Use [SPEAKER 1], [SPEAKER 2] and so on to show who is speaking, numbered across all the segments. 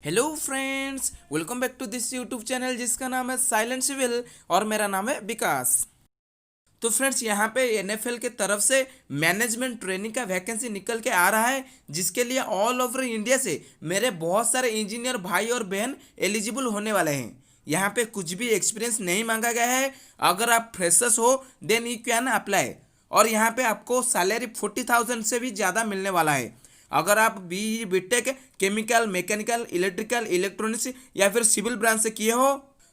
[SPEAKER 1] Hello friends, welcome back to this YouTube channel जिसका नाम है साइलेंट सिविल और मेरा नाम है विकास। तो फ्रेंड्स, यहाँ पे एनएफएल के तरफ से मैनेजमेंट ट्रेनिंग का वैकेंसी निकल के आ रहा है, जिसके लिए ऑल ओवर इंडिया से मेरे बहुत सारे इंजीनियर भाई और बहन एलिजिबल होने वाले हैं। यहाँ पे कुछ भी एक्सपीरियंस नहीं मांगा गया है। अगर आप फ्रेशर्स हो देन यू कैन अप्लाई, और यहाँ पे आपको सैलरी 40,000 से भी ज़्यादा मिलने वाला है। अगर आप B BTech chemical, mechanical, electrical, electronics या फिर सिविल ब्रांच से किए हो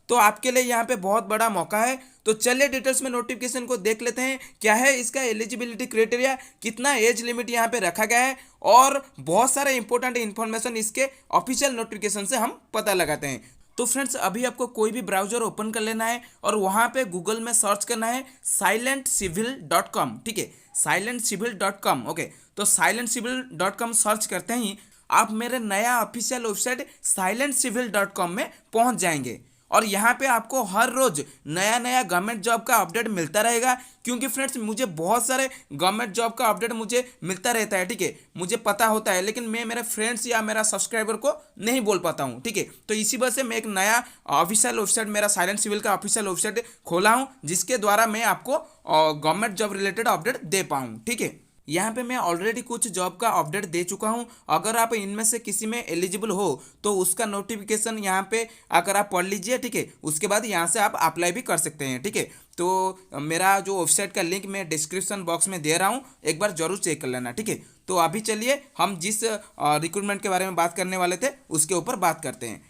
[SPEAKER 1] तो आपके लिए यहाँ पे बहुत बड़ा मौका है। तो चलिए डिटेल्स में नोटिफिकेशन को देख लेते हैं, क्या है इसका एलिजिबिलिटी क्राइटेरिया, कितना एज लिमिट यहाँ पे रखा गया है, और बहुत सारे इंपॉर्टेंट इन्फॉर्मेशन इसके ऑफिशियल नोटिफिकेशन से हम पता लगाते हैं। तो फ्रेंड्स, अभी आपको कोई भी ब्राउजर ओपन कर लेना है और वहाँ पे गूगल में सर्च करना है silentcivil.com। ठीक है, silentcivil.com। ओके, तो silentcivil.com सर्च करते ही आप मेरे नया ऑफिशियल वेबसाइट silentcivil.com में पहुँच जाएंगे। और यहाँ पे आपको हर रोज नया नया गवर्नमेंट जॉब का अपडेट मिलता रहेगा, क्योंकि फ्रेंड्स मुझे बहुत सारे गवर्नमेंट जॉब का अपडेट मुझे मिलता रहता है। ठीक है, मुझे पता होता है, लेकिन मैं मेरे फ्रेंड्स या मेरा सब्सक्राइबर को नहीं बोल पाता हूँ। ठीक है, तो इसी वजह से मैं एक नया ऑफिशियल वेबसाइट, मेरा साइलेंट सिविल का ऑफिशियल वेबसाइट खोला हूँ, जिसके द्वारा मैं आपको गवर्नमेंट जॉब रिलेटेड अपडेट दे पाऊँ। ठीक है, यहाँ पे मैं ऑलरेडी कुछ जॉब का अपडेट दे चुका हूँ। अगर आप इनमें से किसी में एलिजिबल हो तो उसका नोटिफिकेशन यहाँ पे अगर आप पढ़ लीजिए। ठीक है, उसके बाद यहाँ से आप अप्लाई भी कर सकते हैं। ठीक है, तो मेरा जो वेबसाइट का लिंक मैं डिस्क्रिप्शन बॉक्स में दे रहा हूँ, एक बार जरूर चेक कर लेना। ठीक है, तो अभी चलिए हम जिस रिक्रूटमेंट के बारे में बात करने वाले थे उसके ऊपर बात करते हैं।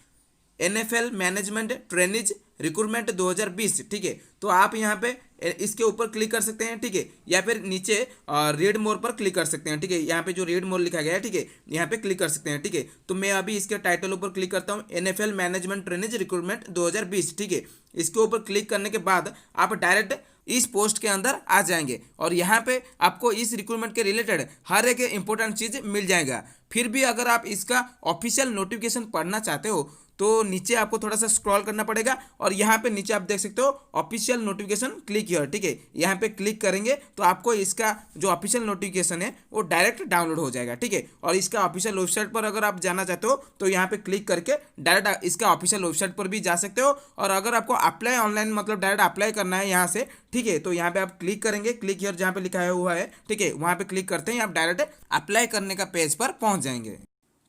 [SPEAKER 1] NFL management trainees recruitment 2020। ठीक है, तो आप यहाँ पे इसके ऊपर क्लिक कर सकते हैं। ठीक है, या फिर नीचे रीड मोर पर क्लिक कर सकते हैं। ठीक है, यहाँ पे जो रीड मोर लिखा गया है, ठीक है, यहाँ पे क्लिक कर सकते हैं। ठीक है, तो मैं अभी इसके टाइटल ऊपर क्लिक करता हूँ, NFL मैनेजमेंट ट्रेनिज रिक्रूटमेंट 2020। ठीक है, इसके ऊपर क्लिक करने के बाद आप डायरेक्ट इस पोस्ट के अंदर आ जाएंगे और यहाँ पे आपको इस रिक्रूटमेंट के रिलेटेड हर एक इंपॉर्टेंट चीज़ मिल जाएगा। फिर भी अगर आप इसका ऑफिशियल नोटिफिकेशन पढ़ना चाहते हो तो नीचे आपको थोड़ा सा स्क्रॉल करना पड़ेगा और यहाँ पे नीचे आप देख सकते हो ऑफिशियल नोटिफिकेशन क्लिक हियर। ठीक है, यहाँ पे क्लिक करेंगे तो आपको इसका जो ऑफिशियल नोटिफिकेशन है वो डायरेक्ट डाउनलोड हो जाएगा। ठीक है, और इसका ऑफिशियल वेबसाइट पर अगर आप जाना चाहते हो तो यहाँ पे क्लिक करके डायरेक्ट इसका ऑफिशियल वेबसाइट पर भी जा सकते हो। और अगर आपको अप्लाई ऑनलाइन मतलब डायरेक्ट अप्लाई करना है यहाँ से, ठीक है, तो यहाँ पे आप क्लिक करेंगे, क्लिक हियर जहाँ पे लिखा हुआ है, ठीक है, वहाँ पे क्लिक करते हैं आप डायरेक्ट अप्लाई करने का पेज पर पहुँच जाएंगे।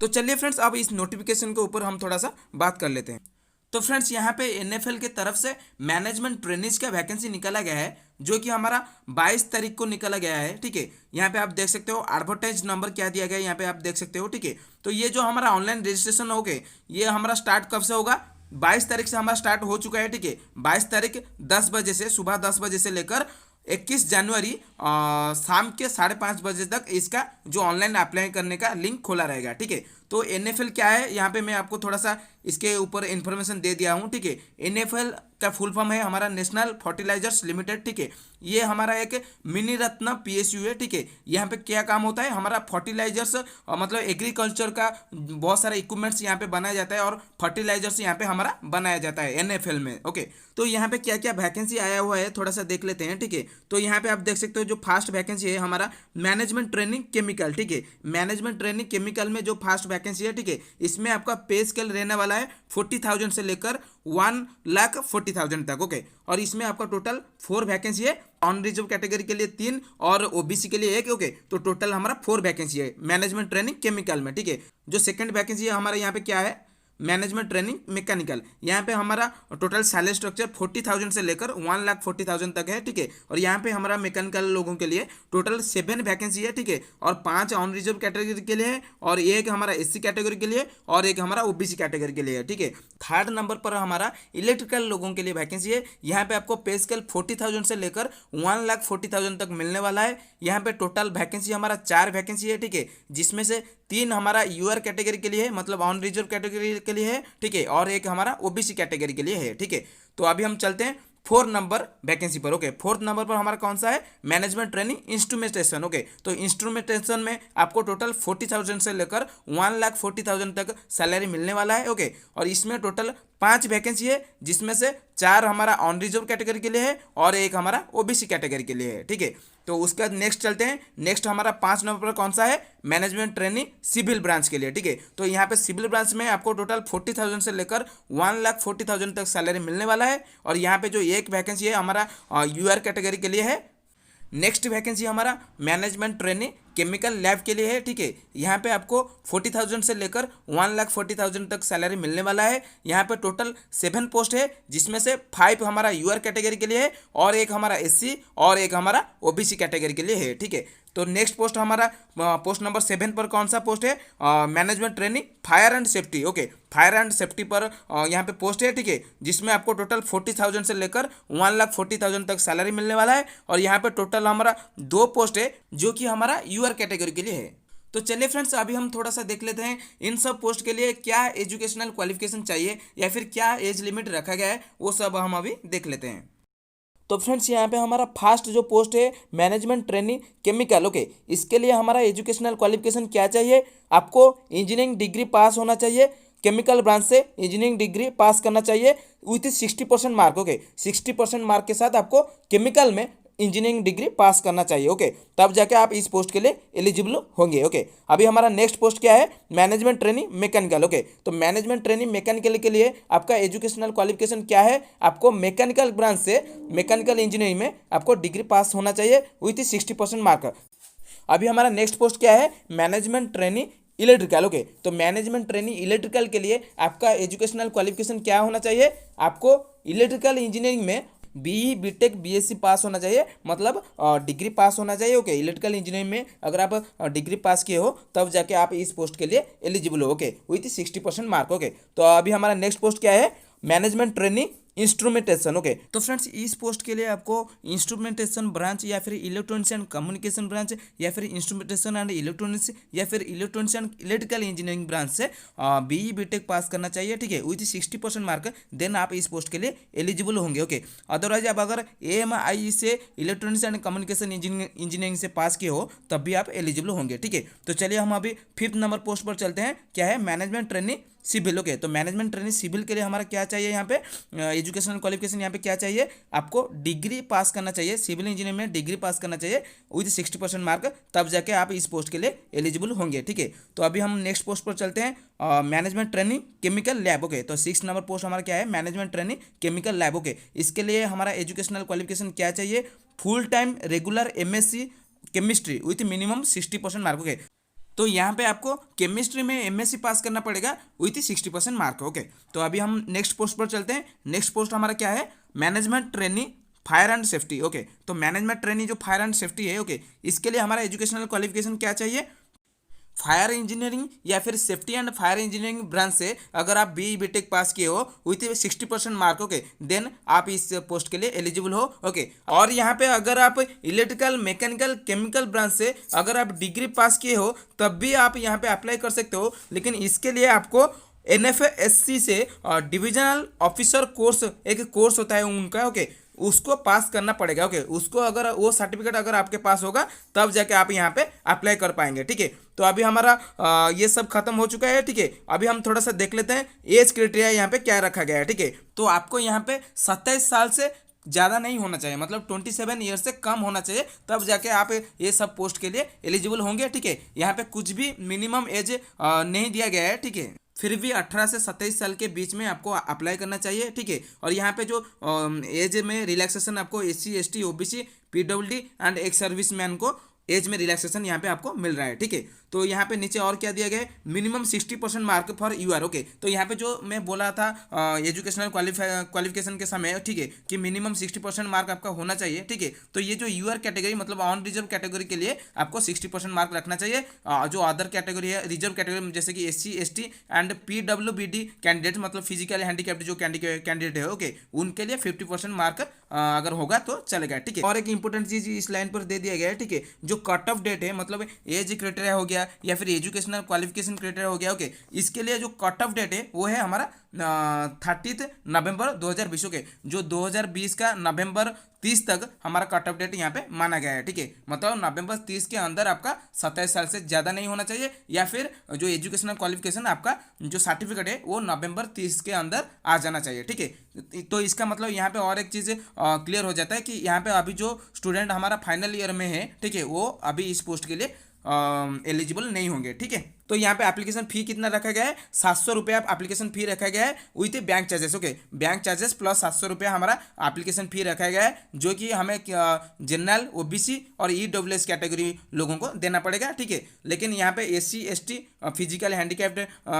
[SPEAKER 1] तो चलिए फ्रेंड्स, अब इस नोटिफिकेशन के ऊपर हम थोड़ा सा बात कर लेते हैं। तो फ्रेंड्स, यहाँ पे NFL के तरफ से मैनेजमेंट ट्रेनिज का वैकेंसी निकाला गया है, जो कि हमारा 22 तारीख को निकाला गया है। ठीक है, यहाँ पे आप देख सकते हो एडवर्टाइज नंबर क्या दिया गया है, यहाँ पे आप देख सकते हो। ठीक है, तो ये जो हमारा ऑनलाइन रजिस्ट्रेशन हो गए, ये हमारा स्टार्ट कब से होगा, 22 तारीख से हमारा स्टार्ट हो चुका है। ठीक है, 22 तारीख 10 बजे से, सुबह 10 बजे से लेकर 21 जनवरी शाम के 5:30 बजे तक इसका जो ऑनलाइन अप्लाई करने का लिंक खोला रहेगा। ठीक है, तो NFL क्या है, यहाँ पे मैं आपको थोड़ा सा इसके ऊपर इन्फॉर्मेशन दे दिया हूँ। ठीक है, NFL का फुल फॉर्म है हमारा नेशनल फर्टिलाइजर्स लिमिटेड। ठीक है, ये हमारा एक मिनी रत्न PSU है। ठीक है, यहाँ पे क्या काम होता है, हमारा फर्टिलाइजर्स मतलब एग्रीकल्चर का बहुत सारा इक्विपमेंट्स यहाँ पे बनाया जाता है और फर्टिलाइजर्स यहाँ पे हमारा बनाया जाता है NFL में। ओके, तो यहाँ पे क्या क्या वैकेंसी आया हुआ है थोड़ा सा देख लेते हैं। ठीक है, तो यहाँ पे आप देख सकते हो जो फर्स्ट वैकेंसी है हमारा मैनेजमेंट ट्रेनिंग केमिकल। ठीक है, मैनेजमेंट ट्रेनिंग केमिकल में जो फर्स्ट वैकेंसी है, ठीक है, इसमें आपका पे स्केल रहने वाला है 40,000 से लेकर 1,40,000 तक। ओके, और इसमें आपका टोटल 4 वैकेंसी है, ऑन रिजर्व कैटेगरी के लिए 3 और OBC के लिए 1। ओके, तो टोटल हमारा 4 वैकेंसी है मैनेजमेंट ट्रेनिंग केमिकल में। ठीक है, जो सेकंड वैकेंसी है हमारा यहाँ पे क्या है, मैनेजमेंट ट्रेनिंग मैकेनिकल, यहाँ पे हमारा टोटल सैलरी स्ट्रक्चर 40,000 से लेकर 1,40,000 तक है। ठीक है, और यहाँ पे हमारा मैकेनिकल लोगों के लिए टोटल 7 वैकेंसी है। ठीक है, और 5 ऑन रिजर्व कैटेगरी के लिए है और एक हमारा SC कैटेगरी के लिए और एक हमारा OBC कैटेगरी के लिए है। ठीक है, थर्ड नंबर पर हमारा इलेक्ट्रिकल लोगों के लिए वैकेंसी है। यहाँ पे आपको पे स्केल 40,000 से लेकर 1,40,000 तक मिलने वाला है। यहाँ पे टोटल वैकेंसी हमारा 4 वैकेंसी है। ठीक है, जिसमें से 3 हमारा UR कैटेगरी के लिए है, मतलब ऑन रिजर्व कैटेगरी के लिए है। ठीक है, और एक हमारा OBC कैटेगरी के लिए है। ठीक है, तो अभी हम चलते हैं 4 नंबर वैकेंसी पर। ओके, 4th नंबर पर हमारा कौन सा है, मैनेजमेंट ट्रेनिंग इंस्ट्रूमेंटेशन। ओके, तो इंस्ट्रूमेंटेशन में आपको टोटल 40,000 से लेकर 1,40,000 तक सैलरी मिलने वाला है। ओके, और इसमें टोटल 5 वैकेंसी है, जिसमें से 4 हमारा ऑन रिजर्व कैटेगरी के लिए है और एक हमारा OBC कैटेगरी के लिए है। ठीक है, तो उसके बाद नेक्स्ट चलते हैं। नेक्स्ट हमारा 5 नंबर पर कौन सा है, मैनेजमेंट ट्रेनिंग सिविल ब्रांच के लिए, ठीक है। तो यहाँ पे सिविल ब्रांच में आपको टोटल 40,000 से लेकर 1,40,000 तक सैलरी मिलने वाला है। और यहाँ पे जो एक वैकेंसी है हमारा यूआर कैटेगरी के लिए है। नेक्स्ट वैकेंसी हमारा मैनेजमेंट ट्रेनिंग केमिकल लैब के लिए है, ठीक है। यहाँ पे आपको 40,000 से लेकर 1,40,000 तक सैलरी मिलने वाला है। यहाँ पे टोटल 7 पोस्ट है, जिसमें से 5 हमारा यूआर कैटेगरी के लिए है और एक हमारा एससी और एक हमारा ओबीसी कैटेगरी के लिए है, ठीक है। तो नेक्स्ट पोस्ट हमारा पोस्ट नंबर 7 पर कौन सा पोस्ट है, management training fire and safety, okay. Fire and safety पर यहाँ पे पोस्ट है, ठीक है, जिसमें आपको टोटल 40,000 से लेकर 1,40,000 तक सैलरी मिलने वाला है। और यहाँ पे टोटल हमारा 2 पोस्ट है जो कि हमारा यूआर कैटेगरी के लिए है। तो चलिए फ्रेंड्स, अभी हम थोड़ा सा देख लेते हैं इन सब पोस्ट के लिए क्या एजुकेशनल क्वालिफिकेशन चाहिए या फिर क्या एज लिमिट रखा गया है, वो सब हम अभी देख लेते हैं। तो फ्रेंड्स, यहाँ पे हमारा फर्स्ट जो पोस्ट है मैनेजमेंट ट्रेनिंग केमिकल, ओके, इसके लिए हमारा एजुकेशनल क्वालिफिकेशन क्या चाहिए, आपको इंजीनियरिंग डिग्री पास होना चाहिए, केमिकल ब्रांच से इंजीनियरिंग डिग्री पास करना चाहिए विथ 60% मार्क, ओके। 60% मार्क के साथ आपको केमिकल में इंजीनियरिंग डिग्री पास करना चाहिए, ओके। तब जाके आप इस पोस्ट के लिए एलिजिबल होंगे, ओके। अभी हमारा नेक्स्ट पोस्ट क्या है, मैनेजमेंट ट्रेनिंग मैकेनिकल, ओके। तो मैनेजमेंट ट्रेनिंग मैकेनिकल के लिए आपका एजुकेशनल क्वालिफिकेशन क्या है, आपको मैकेनिकल ब्रांच से मैकेनिकल इंजीनियरिंग में आपको डिग्री पास होना चाहिए विथ 60% मार्क। अभी हमारा नेक्स्ट पोस्ट क्या है, मैनेजमेंट ट्रेनिंग इलेक्ट्रिकल, ओके। तो मैनेजमेंट ट्रेनिंग इलेक्ट्रिकल के लिए आपका एजुकेशनल क्वालिफिकेशन क्या होना चाहिए, आपको इलेक्ट्रिकल इंजीनियरिंग में बीई बीटेक बीएससी पास होना चाहिए, मतलब डिग्री पास होना चाहिए, ओके। इलेक्ट्रिकल इंजीनियरिंग में अगर आप डिग्री पास किए हो तब जाके आप इस पोस्ट के लिए एलिजिबल हो, ओके, विथ 60% मार्क, ओके। तो अभी हमारा नेक्स्ट पोस्ट क्या है, मैनेजमेंट ट्रेनिंग इंस्ट्रूमेंटेशन, ओके। तो फ्रेंड्स, इस पोस्ट के लिए आपको इंस्ट्रूमेंटेशन ब्रांच या फिर इलेक्ट्रॉनिक्स एंड कम्युनिकेशन ब्रांच या फिर इंस्ट्रूमेंटेशन एंड इलेक्ट्रॉनिक्स या फिर electronics and electrical engineering branch से बीई बीटेक पास करना चाहिए, ठीक है, विथ 60% मार्क। देन आप इस पोस्ट के लिए एलिजिबल होंगे, ओके। अदरवाइज आप अगर AMI से इलेक्ट्रॉनिक्स एंड कम्युनिकेशन इंजीनियरिंग से पास किए हो तब भी आप एलिजिबल होंगे, ठीक है। तो चलिए हम अभी 5th नंबर पोस्ट पर चलते हैं, क्या है, मैनेजमेंट ट्रेनिंग सिविल, ओके। तो मैनेजमेंट ट्रेनिंग सिविल के लिए हमारा क्या चाहिए, यहाँ पे एजुकेशनल क्वालिफिकेशन यहाँ पे क्या चाहिए, आपको डिग्री पास करना चाहिए, सिविल इंजीनियरिंग में डिग्री पास करना चाहिए विद 60% मार्क, तब जाके आप इस पोस्ट के लिए एलिजिबल होंगे, ठीक है। तो अभी हम नेक्स्ट पोस्ट पर चलते हैं, management training chemical lab, okay. तो 6 नंबर पोस्ट हमारा क्या है, management training chemical lab, okay. इसके लिए हमारा एजुकेशनल क्वालिफिकेशन क्या चाहिए, full time regular MSc chemistry with minimum 60% mark, okay. तो यहाँ पे आपको केमिस्ट्री में MSc पास करना पड़ेगा विथ 60% मार्क, ओके। तो अभी हम नेक्स्ट पोस्ट पर चलते हैं। नेक्स्ट पोस्ट हमारा क्या है, management training fire and safety, okay. तो मैनेजमेंट ट्रेनिंग जो फायर एंड सेफ्टी है, ओके, इसके लिए हमारा एजुकेशनल क्वालिफिकेशन क्या चाहिए, फायर इंजीनियरिंग या फिर safety and fire engineering branch से अगर आप BE बीटेक पास किए हो विथ 60% मार्क, ओके, देन आप इस पोस्ट के लिए एलिजिबल हो, ओके। और यहाँ पे अगर आप इलेक्ट्रिकल मैकेनिकल केमिकल ब्रांच से अगर आप डिग्री पास किए हो तब भी आप यहाँ पे अप्लाई कर सकते हो, लेकिन इसके लिए आपको NFSC से डिविजनल ऑफिसर कोर्स, एक कोर्स होता है उनका, ओके, उसको पास करना पड़ेगा, ओके। उसको अगर वो सर्टिफिकेट अगर आपके पास होगा तब जाके आप यहाँ पे अप्लाई कर पाएंगे, ठीक है। तो अभी हमारा ये सब खत्म हो चुका है, ठीक है। अभी हम थोड़ा सा देख लेते हैं एज क्राइटेरिया यहाँ पे क्या रखा गया है, ठीक है। तो आपको यहाँ पे 27 साल से ज़्यादा नहीं होना चाहिए, मतलब 27 ईयर से कम होना चाहिए, तब जाके आप ये सब पोस्ट के लिए एलिजिबल होंगे, ठीक है। यहाँ पे कुछ भी मिनिमम एज नहीं दिया गया है, ठीक है। फिर भी 18 से 27 साल के बीच में आपको अप्लाई करना चाहिए, ठीक है। और यहाँ पे जो एज में रिलैक्सेशन आपको SC ST OBC PWD and ex service man को एज में रिलैक्सेशन यहाँ पे आपको मिल रहा है, ठीक है। तो यहाँ पे नीचे और क्या दिया गया है, minimum 60% mark for UR, okay. तो यहाँ पे जो मैं बोला था एजुकेशनल क्वालिफिकेशन के समय, ठीक है, कि मिनिमम 60% मार्क आपका होना चाहिए, ठीक है। तो ये जो UR कैटेगरी मतलब ऑन रिजर्व कैटेगरी के लिए आपको 60% मार्क रखना चाहिए। जो अदर कैटेगरी है रिजर्व कैटेगरी जैसे कि SC ST and PWBD candidate मतलब फिजिकली हैंडीकैप्ड जो कैंडिडेट है, ओके, उनके लिए 50% मार्क अगर होगा तो चलेगा, ठीक है। और एक इंपॉर्टेंट चीज इस लाइन पर दे दिया गया है, ठीक है, जो कट ऑफ डेट है मतलब एज क्राइटेरिया हो गया गया या फिर एजुकेशनल क्वालिफिकेशन क्राइटेरिया हो गया। ओके, इसके लिए जो कट ऑफ डेट है वो है हमारा 30 नवंबर 2020। ओके, जो 2020 का नवंबर 30 तक हमारा कट ऑफ डेट यहाँ पे माना गया है। ठीक है, मतलब नवंबर 30 के अंदर आपका 27 साल से ज़्यादा नहीं होना चाहिए, या फिर जो एजुकेशनल क्वालिफिकेशन आपका जो सर्टिफिकेट है वो नवंबर 30 के अंदर आ जाना चाहिए। ठीक है, तो इसका मतलब यहाँ पे और एक चीज़ क्लियर हो जाता है कि यहाँ पे अभी जो स्टूडेंट हमारा फाइनल ईयर में है, ठीक है, वो अभी इस पोस्ट के लिए एलिजिबल नहीं होंगे। ठीक है, तो यहाँ पे एप्लीकेशन फ़ी कितना रखा गया है, 700 रुपये एप्लीकेशन फ़ी रखा गया है with bank charges. Okay, bank charges plus 700 रुपये हमारा एप्लीकेशन फ़ी रखा गया है, जो कि हमें जनरल, ओबीसी और ईडब्ल्यूएस कैटेगरी लोगों को देना पड़ेगा। ठीक है, लेकिन यहाँ पे SC, ST, physical handicapped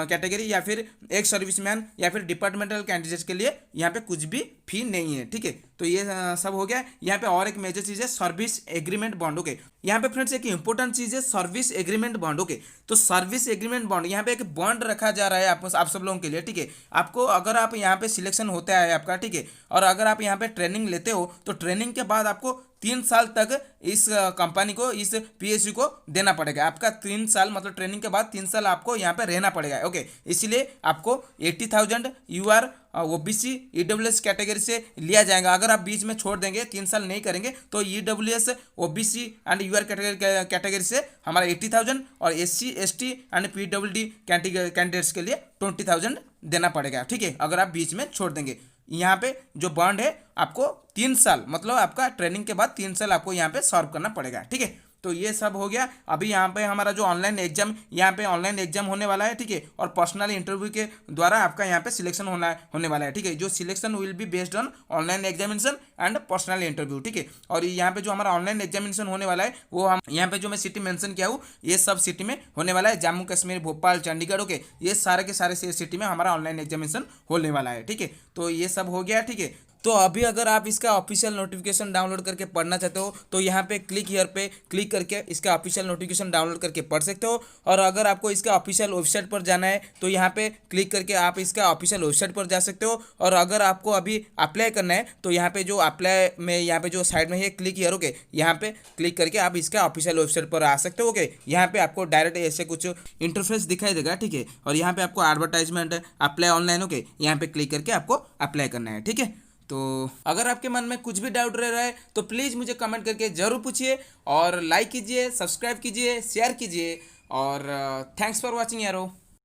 [SPEAKER 1] category या फिर एक सर्विसमैन या फिर डिपार्टमेंटल कैंडिडेट्स के लिए यहाँ पे कुछ भी फी नहीं है। ठीक है, तो ये सब हो गया। यहाँ पे और एक मेजर चीज़ है सर्विस एग्रीमेंट बॉन्ड। ओके, यहाँ पे फ्रेंड्स एक इंपॉर्टेंट चीज़ है सर्विस एग्रीमेंट बॉन्ड। ओके, तो सर्विस एग्रीमेंट बॉन्ड, यहाँ पे एक बॉन्ड रखा जा रहा है आप सब लोगों के लिए। ठीक है, आपको अगर आप यहाँ पे सिलेक्शन होता है आपका, ठीक है, और अगर आप यहाँ पे ट्रेनिंग लेते हो तो ट्रेनिंग के बाद आपको 3 साल तक इस कंपनी को, इस पीएसयू को देना पड़ेगा। आपका 3 साल मतलब ट्रेनिंग के बाद 3 साल आपको यहाँ पे रहना पड़ेगा। ओके, इसलिए आपको 80,000 यूआर ओबीसी ईडब्ल्यूएस कैटेगरी से लिया जाएगा। अगर आप बीच में छोड़ देंगे, 3 साल नहीं करेंगे, तो EWS, OBC and UR category से हमारा 80,000 और SC, ST and PWD candidates के लिए 20,000 देना पड़ेगा। ठीक है, अगर आप बीच में छोड़ देंगे। यहाँ पे जो बॉन्ड है आपको 3 साल, मतलब आपका ट्रेनिंग के बाद 3 साल आपको यहाँ पे सर्व करना पड़ेगा। ठीक है, तो ये सब हो गया। अभी यहाँ पे हमारा जो ऑनलाइन एग्जाम, यहाँ पे ऑनलाइन एग्जाम होने वाला है। ठीक है, और पर्सनल इंटरव्यू के द्वारा आपका यहाँ पे सिलेक्शन होने वाला है। ठीक है, जो selection will be based on online examination and personal interview. ठीक है, और यहाँ पे जो हमारा ऑनलाइन एग्जामिनेशन होने वाला है वो हम यहाँ पे जो मैं सिटी मेंशन किया हूँ, ये सब सिटी में होने वाला है। जम्मू कश्मीर, भोपाल, चंडीगढ़। ओके, ये सारे के सारे सिटी में हमारा ऑनलाइन एग्जामिनेशन होने वाला है। ठीक है, तो ये सब हो गया। ठीक है, तो अभी अगर आप इसका ऑफिशियल नोटिफिकेशन डाउनलोड करके पढ़ना चाहते हो तो यहाँ पे क्लिक हियर पे क्लिक करके इसका ऑफिशियल नोटिफिकेशन डाउनलोड करके पढ़ सकते हो। और अगर आपको इसका ऑफिशियल वेबसाइट पर जाना है तो यहाँ पे क्लिक करके आप इसका ऑफिशियल वेबसाइट पर जा सकते हो। और अगर आपको अभी अप्लाई करना है तो यहाँ पे जो अप्लाई में यहाँ पे जो साइड में है क्लिक हियर, ओके, यहाँ पे क्लिक करके आप इसका ऑफिशियल वेबसाइट पर आ सकते हो। ओके, यहाँ पे आपको डायरेक्ट ऐसे कुछ इंटरफेस दिखाई देगा। ठीक है, और यहाँ पे आपको एडवर्टाइजमेंट अप्लाई ऑनलाइन, ओके, यहाँ पे क्लिक करके आपको अप्लाई करना है। ठीक है, तो अगर आपके मन में कुछ भी डाउट रह रहा है तो प्लीज़ मुझे कमेंट करके ज़रूर पूछिए, और लाइक कीजिए, सब्सक्राइब कीजिए, शेयर कीजिए, और थैंक्स फॉर वॉचिंग यारो।